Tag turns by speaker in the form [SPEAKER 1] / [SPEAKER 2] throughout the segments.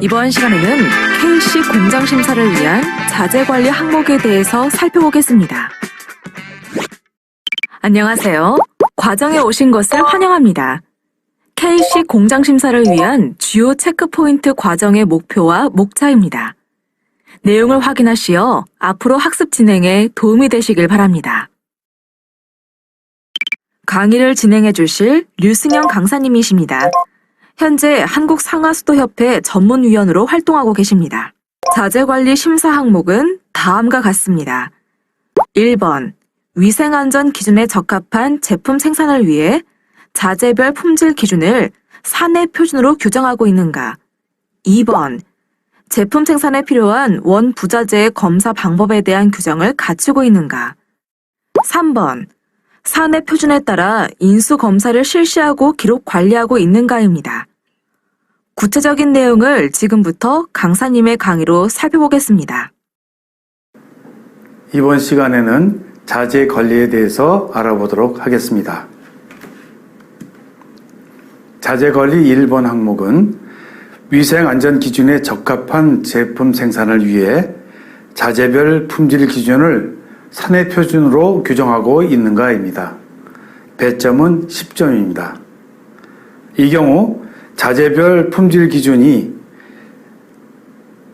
[SPEAKER 1] 이번 시간에는 KC 공장 심사를 위한 자재 관리 항목에 대해서 살펴보겠습니다. 안녕하세요. 과정에 오신 것을 환영합니다. KC 공장 심사를 위한 주요 체크포인트 과정의 목표와 목차입니다. 내용을 확인하시어 앞으로 학습 진행에 도움이 되시길 바랍니다. 강의를 진행해 주실 류승영 강사님이십니다. 현재 한국상하수도협회 전문위원으로 활동하고 계십니다. 자재관리 심사 항목은 다음과 같습니다. 1번, 위생안전 기준에 적합한 제품 생산을 위해 자재별 품질 기준을 사내 표준으로 규정하고 있는가? 2번, 제품 생산에 필요한 원부자재의 검사 방법에 대한 규정을 갖추고 있는가? 3번, 사내 표준에 따라 인수 검사를 실시하고 기록 관리하고 있는가입니다. 구체적인 내용을 지금부터 강사님의 강의로 살펴보겠습니다.
[SPEAKER 2] 이번 시간에는 자재 관리에 대해서 알아보도록 하겠습니다. 자재 관리 1번 항목은 위생 안전 기준에 적합한 제품 생산을 위해 자재별 품질 기준을 사내 표준으로 규정하고 있는가입니다. 배점은 10점입니다. 이 경우 자재별 품질 기준이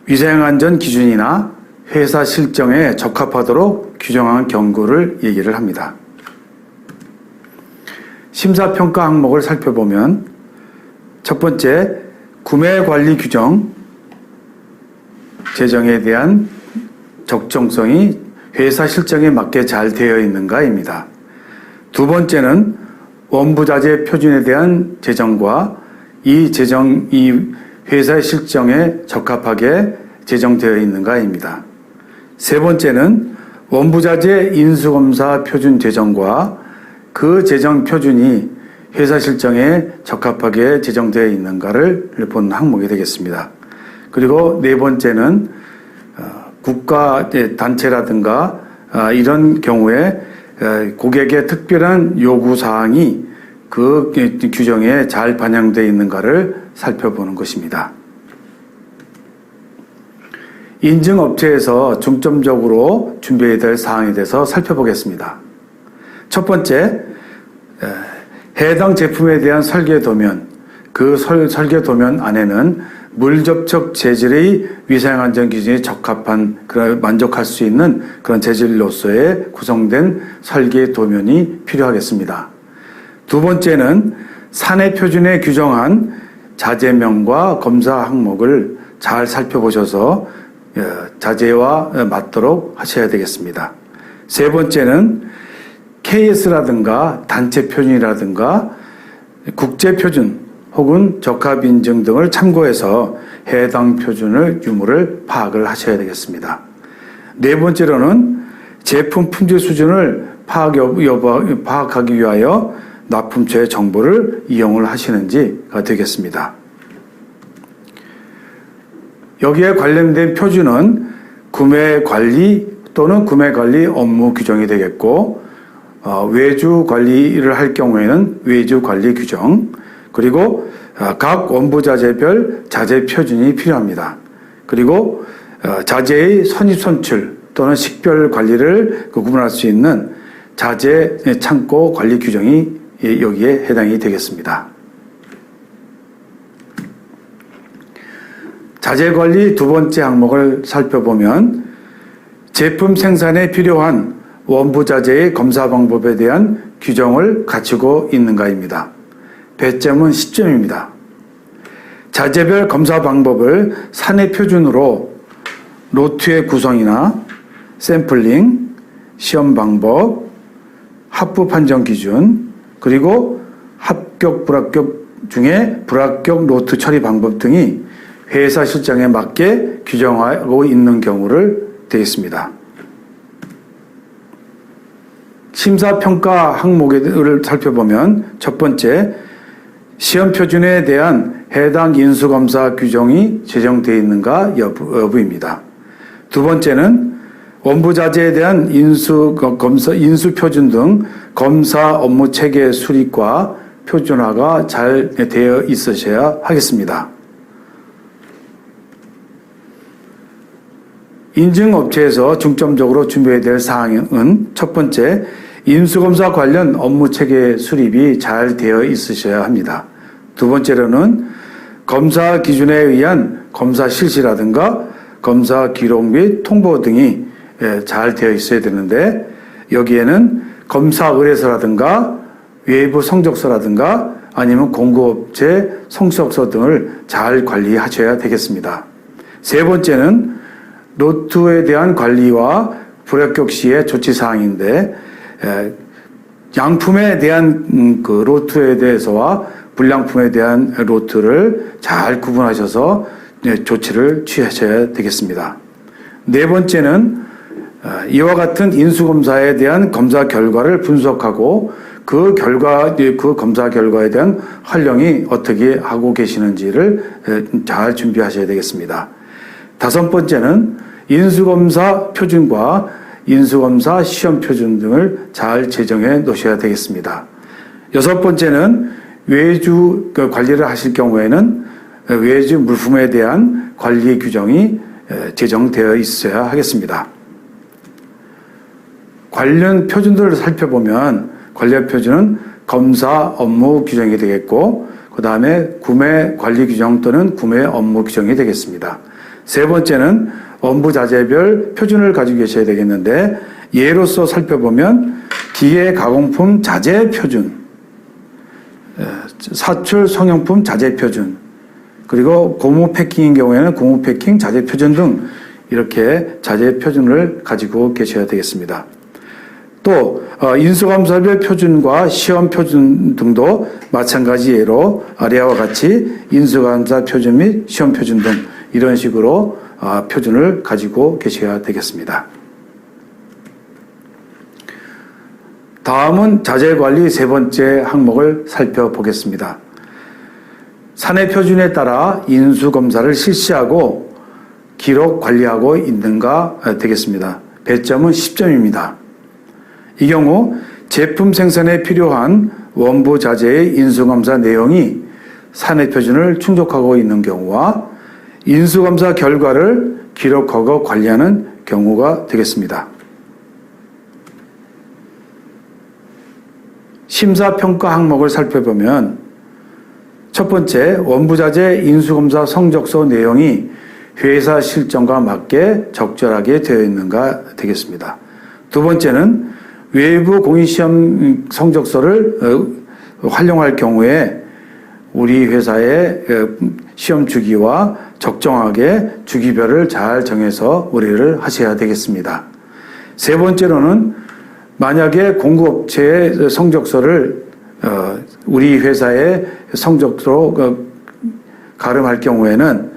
[SPEAKER 2] 위생안전 기준이나 회사 실정에 적합하도록 규정한 경우를 얘기를 합니다. 심사평가 항목을 살펴보면 첫 번째, 구매관리 규정 제정에 대한 적정성이 회사 실정에 맞게 잘 되어 있는가입니다. 두 번째는 원부자재 표준에 대한 제정과 이 회사의 실정에 적합하게 제정되어 있는가입니다. 세 번째는 원부자재 인수검사 표준 제정과 그 제정 표준이 회사 실정에 적합하게 제정되어 있는가를 본 항목이 되겠습니다. 그리고 네 번째는 국가 단체라든가 이런 경우에 고객의 특별한 요구사항이 그 규정에 잘 반영되어 있는가를 살펴보는 것입니다. 인증업체에서 중점적으로 준비해야 될 사항에 대해서 살펴보겠습니다. 첫 번째, 해당 제품에 대한 설계도면, 그 설계도면 안에는 물 접촉 재질의 위생안전 기준에 적합한 만족할 수 있는 그런 재질로서의 구성된 설계 도면이 필요하겠습니다. 두 번째는 사내 표준에 규정한 자재명과 검사 항목을 잘 살펴보셔서 자재와 맞도록 하셔야 되겠습니다. 세 번째는 KS라든가 단체 표준이라든가 국제 표준 혹은 적합인증 등을 참고해서 해당 표준의 유무를 파악을 하셔야 되겠습니다. 네 번째로는 제품 품질 수준을 파악하기 위하여 납품처의 정보를 이용을 하시는지가 되겠습니다. 여기에 관련된 표준은 구매관리 또는 구매관리 업무 규정이 되겠고, 외주 관리를 할 경우에는 외주 관리 규정, 그리고 각 원부자재별 자재 표준이 필요합니다. 그리고 자재의 선입선출 또는 식별 관리를 구분할 수 있는 자재 창고 관리 규정이 여기에 해당이 되겠습니다. 자재 관리 두 번째 항목을 살펴보면 제품 생산에 필요한 원부자재의 검사 방법에 대한 규정을 갖추고 있는가입니다. 배점은 10점입니다. 자재별 검사 방법을 사내 표준으로 노트의 구성이나 샘플링, 시험 방법, 합부 판정 기준, 그리고 합격, 불합격 중에 불합격 노트 처리 방법 등이 회사 실정에 맞게 규정하고 있는 경우를 되겠습니다. 심사평가 항목을 살펴보면 첫 번째, 시험 표준에 대한 해당 인수검사 규정이 제정되어 있는가 여부입니다. 두 번째는 원부자재에 대한 인수 표준 등 검사 업무 체계 수립과 표준화가 잘 되어 있으셔야 하겠습니다. 인증업체에서 중점적으로 준비해야 될 사항은 첫 번째, 인수검사 관련 업무 체계 수립이 잘 되어 있으셔야 합니다. 두 번째로는 검사 기준에 의한 검사 실시라든가 검사 기록 및 통보 등이 잘 되어 있어야 되는데, 여기에는 검사 의뢰서라든가 외부 성적서라든가 아니면 공급업체 성적서 등을 잘 관리하셔야 되겠습니다. 세 번째는 로트에 대한 관리와 불합격 시의 조치 사항인데, 양품에 대한 그 로트에 대해서와 불량품에 대한 로트를 잘 구분하셔서 조치를 취하셔야 되겠습니다. 네 번째는 이와 같은 인수검사에 대한 검사 결과를 분석하고 그 검사 결과에 대한 활용이 어떻게 하고 계시는지를 잘 준비하셔야 되겠습니다. 다섯 번째는 인수검사 표준과 인수검사 시험 표준 등을 잘 제정해 놓으셔야 되겠습니다. 여섯 번째는 외주 관리를 하실 경우에는 외주 물품에 대한 관리 규정이 제정되어 있어야 하겠습니다. 관련 표준들을 살펴보면 관련 표준은 검사 업무 규정이 되겠고, 그 다음에 구매 관리 규정 또는 구매 업무 규정이 되겠습니다. 세 번째는 업무 자재별 표준을 가지고 계셔야 되겠는데, 예로서 살펴보면 기계 가공품 자재 표준, 사출 성형품 자재 표준, 그리고 고무 패킹인 경우에는 고무 패킹 자재 표준 등 이렇게 자재 표준을 가지고 계셔야 되겠습니다. 또 인수검사별 표준과 시험 표준 등도 마찬가지 예로 아래와 같이 인수검사 표준 및 시험 표준 등 이런 식으로 표준을 가지고 계셔야 되겠습니다. 다음은 자재관리 세 번째 항목을 살펴보겠습니다. 사내 표준에 따라 인수검사를 실시하고 기록 관리하고 있는가 되겠습니다. 배점은 10점입니다. 이 경우 제품 생산에 필요한 원부 자재의 인수검사 내용이 사내 표준을 충족하고 있는 경우와 인수검사 결과를 기록하고 관리하는 경우가 되겠습니다. 심사평가 항목을 살펴보면 첫 번째, 원부자재 인수검사 성적서 내용이 회사 실정과 맞게 적절하게 되어 있는가 되겠습니다. 두 번째는 외부 공인시험 성적서를 활용할 경우에 우리 회사의 시험 주기와 적정하게 주기별을 잘 정해서 의뢰를 하셔야 되겠습니다. 세 번째로는 만약에 공급업체의 성적서를 우리 회사의 성적서로 가름할 경우에는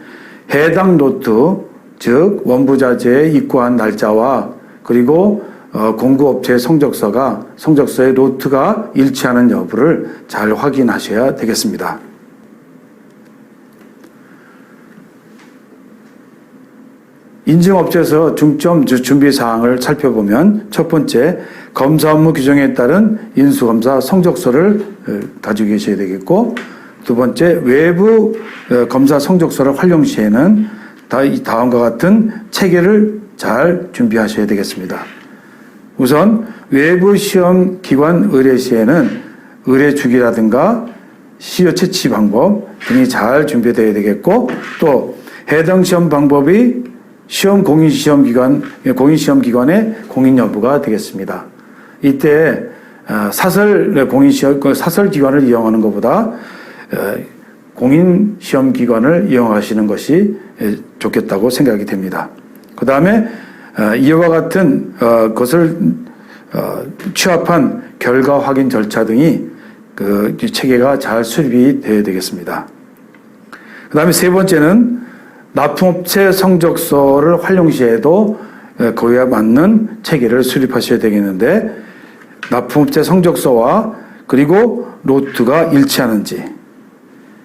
[SPEAKER 2] 해당 노트, 즉 원부자재에 입고한 날짜와 그리고 공급업체의 성적서의 노트가 일치하는 여부를 잘 확인하셔야 되겠습니다. 인증업체에서 중점 준비 사항을 살펴보면 첫 번째, 검사 업무 규정에 따른 인수검사 성적서를 가지고 계셔야 되겠고, 두 번째, 외부 검사 성적서를 활용 시에는 다음과 같은 체계를 잘 준비하셔야 되겠습니다. 우선 외부 시험 기관 의뢰 시에는 의뢰 주기라든가 시효 채취 방법 등이 잘 준비되어야 되겠고, 또 해당 시험 방법이 공인시험기관의 공인 여부가 되겠습니다. 이때 사설 기관을 이용하는 것보다 공인시험기관을 이용하시는 것이 좋겠다고 생각이 됩니다. 그 다음에 이와 같은 것을 취합한 결과 확인 절차 등이 그 체계가 잘 수립이 되어야 되겠습니다. 그 다음에 세 번째는 납품업체 성적서를 활용 시에도 그에 맞는 체계를 수립하셔야 되겠는데, 납품업체 성적서와 그리고 로트가 일치하는지,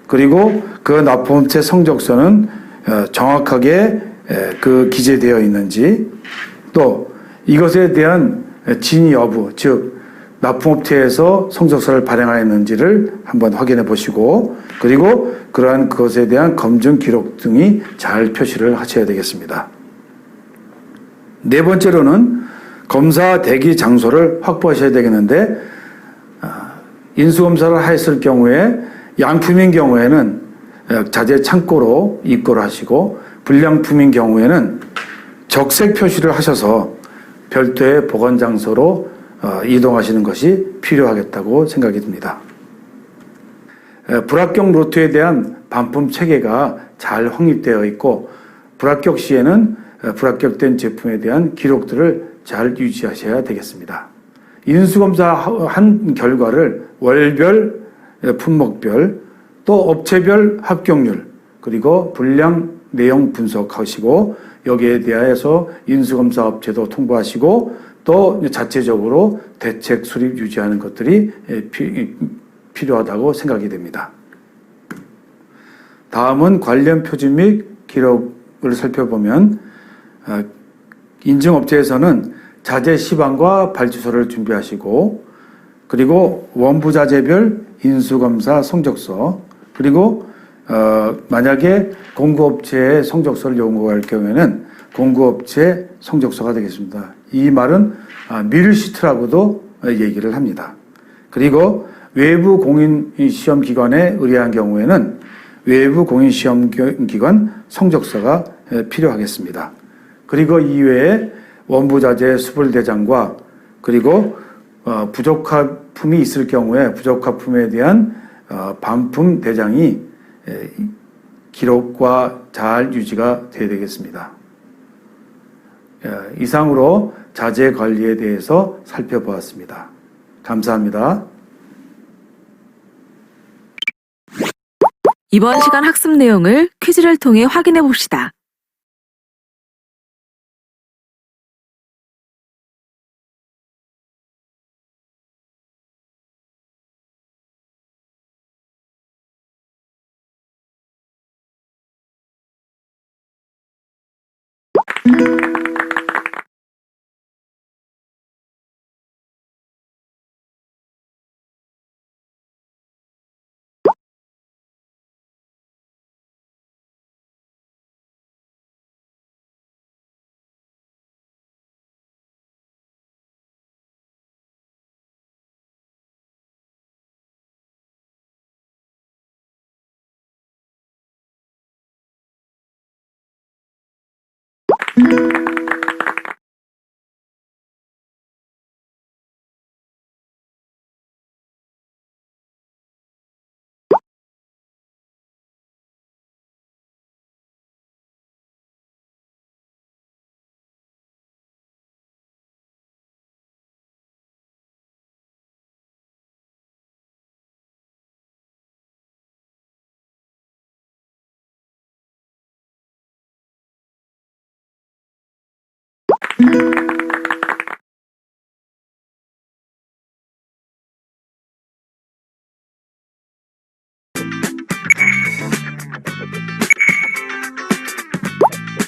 [SPEAKER 2] 그리고 그 납품업체 성적서는 정확하게 그 기재되어 있는지, 또 이것에 대한 진위 여부, 즉 납품업체에서 성적서를 발행하였는지를 한번 확인해 보시고, 그리고 그러한 그것에 대한 검증 기록 등이 잘 표시를 하셔야 되겠습니다. 네 번째로는 검사 대기 장소를 확보하셔야 되겠는데, 인수검사를 하였을 경우에 양품인 경우에는 자재 창고로 입고를 하시고, 불량품인 경우에는 적색 표시를 하셔서 별도의 보관 장소로 이동하시는 것이 필요하겠다고 생각이 듭니다. 불합격 루트에 대한 반품 체계가 잘 확립되어 있고, 불합격 시에는 불합격된 제품에 대한 기록들을 잘 유지하셔야 되겠습니다. 인수검사한 결과를 월별, 품목별, 또 업체별 합격률, 그리고 불량 내용 분석하시고, 여기에 대해서 인수검사 업체도 통보하시고, 또 자체적으로 대책 수립 유지하는 것들이 필요하다고 생각이 됩니다. 다음은 관련 표준 및 기록을 살펴보면, 인증업체에서는 자재 시방과 발주서를 준비하시고, 그리고 원부 자재별 인수검사 성적서, 그리고 만약에 공구업체의 성적서를 요구할 경우에는 공구업체 성적서가 되겠습니다. 이 말은 밀시트라고도 얘기를 합니다. 그리고 외부 공인시험기관에 의뢰한 경우에는 외부 공인시험기관 성적서가 필요하겠습니다. 그리고 이외에 원부자재 수불대장과, 그리고 부적합품이 있을 경우에 부적합품에 대한 반품 대장이 기록과 잘 유지가 되어야 되겠습니다. 이상으로 자재 관리에 대해서 살펴보았습니다. 감사합니다.
[SPEAKER 1] 이번 시간 학습 내용을 퀴즈를 통해 확인해 봅시다.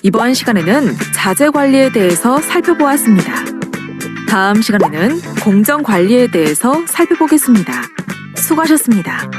[SPEAKER 1] 이번 시간에는 자재 관리에 대해서 살펴보았습니다. 다음 시간에는 공정 관리에 대해서 살펴보겠습니다. 수고하셨습니다.